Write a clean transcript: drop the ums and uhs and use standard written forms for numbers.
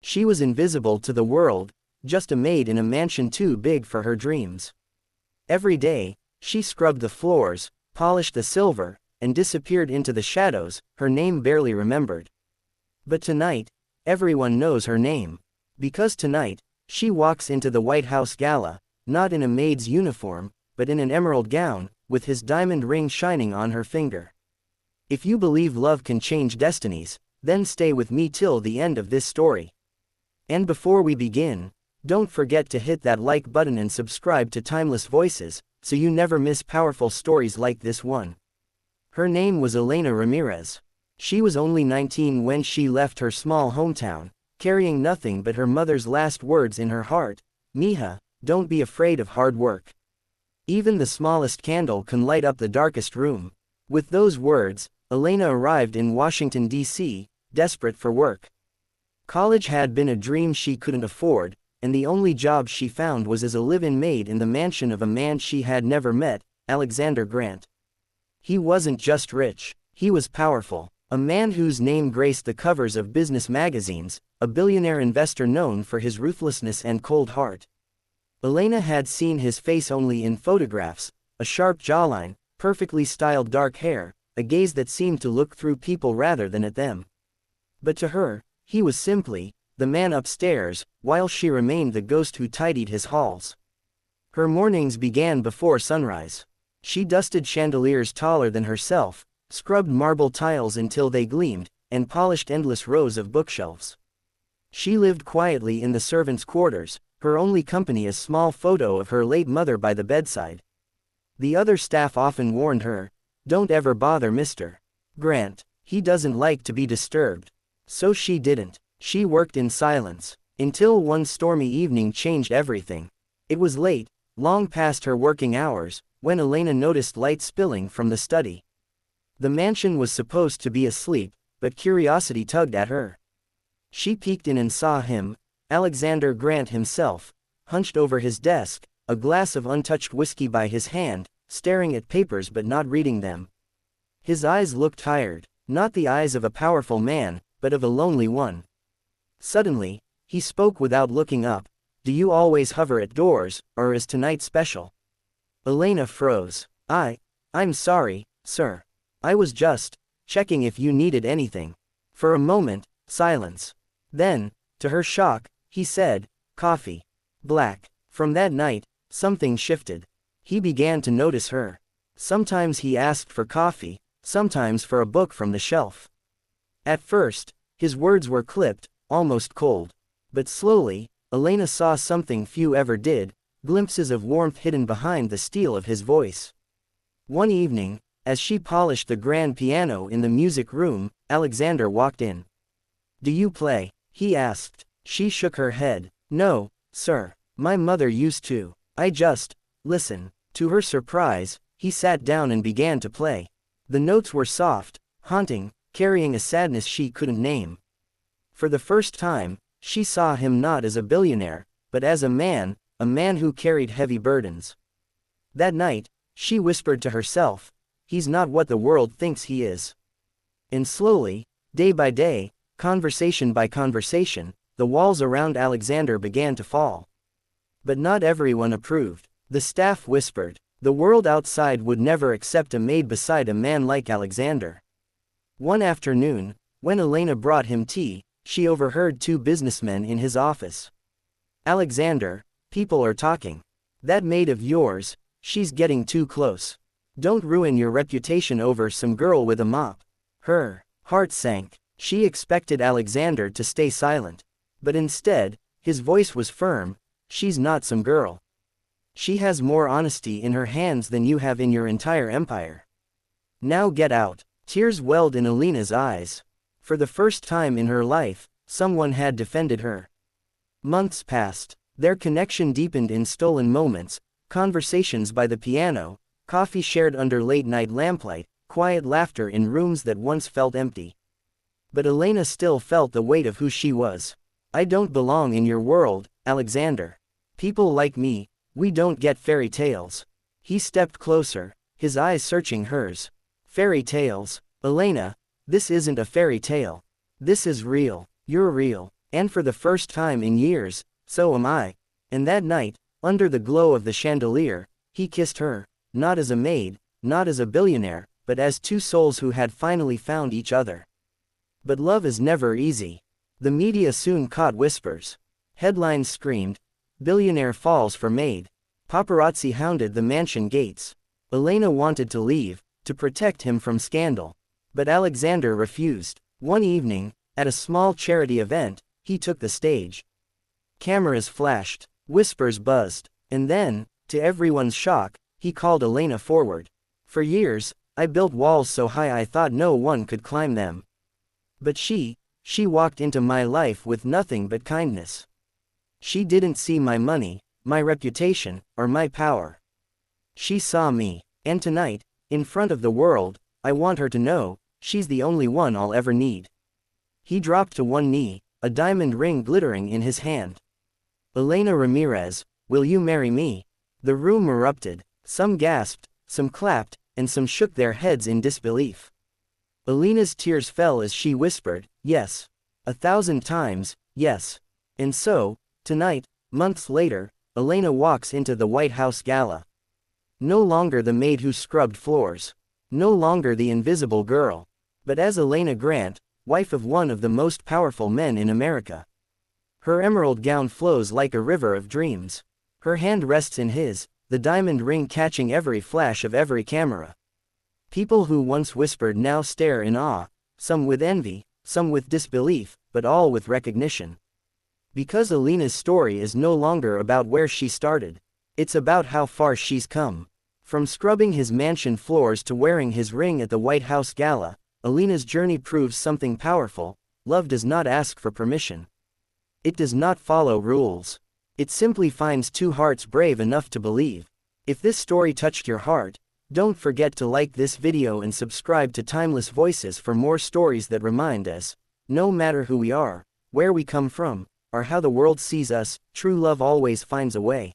She was invisible to the world, just a maid in a mansion too big for her dreams. Every day, she scrubbed the floors, polished the silver, and disappeared into the shadows, her name barely remembered. But tonight, everyone knows her name. Because tonight, she walks into the White House gala, not in a maid's uniform, but in an emerald gown, with his diamond ring shining on her finger. If you believe love can change destinies, then stay with me till the end of this story. And before we begin, don't forget to hit that like button and subscribe to Timeless Voices, so you never miss powerful stories like this one. Her name was Elena Ramirez. She was only 19 when she left her small hometown, carrying nothing but her mother's last words in her heart: "Mija, don't be afraid of hard work. Even the smallest candle can light up the darkest room." With those words, Elena arrived in Washington, D.C., desperate for work. College had been a dream she couldn't afford, and the only job she found was as a live-in maid in the mansion of a man she had never met, Alexander Grant. He wasn't just rich, he was powerful, a man whose name graced the covers of business magazines, a billionaire investor known for his ruthlessness and cold heart. Elena had seen his face only in photographs, a sharp jawline, perfectly styled dark hair, a gaze that seemed to look through people rather than at them. But to her, he was simply the man upstairs, while she remained the ghost who tidied his halls. Her mornings began before sunrise. She dusted chandeliers taller than herself, scrubbed marble tiles until they gleamed, and polished endless rows of bookshelves. She lived quietly in the servants' quarters, her only company a small photo of her late mother by the bedside. The other staff often warned her, "Don't ever bother Mr. Grant. He doesn't like to be disturbed." So she didn't. She worked in silence, until one stormy evening changed everything. It was late, long past her working hours, when Elena noticed light spilling from the study. The mansion was supposed to be asleep, but curiosity tugged at her. She peeked in and saw him, Alexander Grant himself, hunched over his desk, a glass of untouched whiskey by his hand, staring at papers but not reading them. His eyes looked tired, not the eyes of a powerful man, but of a lonely one. Suddenly, he spoke without looking up. "Do you always hover at doors, or is tonight special?" Elena froze. I'm sorry, sir. I was just checking if you needed anything." For a moment, silence. Then, to her shock, he said, "Coffee. Black." From that night, something shifted. He began to notice her. Sometimes he asked for coffee, sometimes for a book from the shelf. At first, his words were clipped, almost cold. But slowly, Elena saw something few ever did, glimpses of warmth hidden behind the steel of his voice. One evening, as she polished the grand piano in the music room, Alexander walked in. "Do you play?" he asked. She shook her head. "No, sir. My mother used to. I just listen." To her surprise, he sat down and began to play. The notes were soft, haunting, carrying a sadness she couldn't name. For the first time, she saw him not as a billionaire, but as a man who carried heavy burdens. That night, she whispered to herself, "He's not what the world thinks he is." And slowly, day by day, conversation by conversation, the walls around Alexander began to fall. But not everyone approved. The staff whispered, the world outside would never accept a maid beside a man like Alexander. One afternoon, when Elena brought him tea, she overheard two businessmen in his office. "Alexander, people are talking. That maid of yours, she's getting too close. Don't ruin your reputation over some girl with a mop." Her heart sank. She expected Alexander to stay silent. But instead, his voice was firm. "She's not some girl. She has more honesty in her hands than you have in your entire empire. Now get out." Tears welled in Elena's eyes. For the first time in her life, someone had defended her. Months passed. Their connection deepened in stolen moments, conversations by the piano, coffee shared under late-night lamplight, quiet laughter in rooms that once felt empty. But Elena still felt the weight of who she was. "I don't belong in your world, Alexander. People like me, we don't get fairy tales." He stepped closer, his eyes searching hers. "Fairy tales? Elena, this isn't a fairy tale. This is real. You're real." And for the first time in years, so am I. And that night, under the glow of the chandelier, he kissed her, not as a maid, not as a billionaire, but as two souls who had finally found each other. But love is never easy. The media soon caught whispers. Headlines screamed, "Billionaire falls for Maid." Paparazzi hounded the mansion gates. Elena wanted to leave, to protect him from scandal. But Alexander refused. One evening, at a small charity event, he took the stage. Cameras flashed, whispers buzzed, and then, to everyone's shock, he called Elena forward. "For years, I built walls so high I thought no one could climb them. But she walked into my life with nothing but kindness. She didn't see my money, my reputation, or my power. She saw me, and tonight, in front of the world, I want her to know, she's the only one I'll ever need." He dropped to one knee, a diamond ring glittering in his hand. "Elena Ramirez, will you marry me?" The room erupted. Some gasped, some clapped, and some shook their heads in disbelief. Elena's tears fell as she whispered, "Yes. 1,000 times, yes." And so, tonight, months later, Elena walks into the White House gala. No longer the maid who scrubbed floors. No longer the invisible girl. But as Elena Grant, wife of one of the most powerful men in America. Her emerald gown flows like a river of dreams. Her hand rests in his, the diamond ring catching every flash of every camera. People who once whispered now stare in awe, some with envy, some with disbelief, but all with recognition. Because Elena's story is no longer about where she started. It's about how far she's come. From scrubbing his mansion floors to wearing his ring at the White House gala, Elena's journey proves something powerful. Love does not ask for permission. It does not follow rules. It simply finds two hearts brave enough to believe. If this story touched your heart, don't forget to like this video and subscribe to Timeless Voices for more stories that remind us, no matter who we are, where we come from, or how the world sees us, true love always finds a way.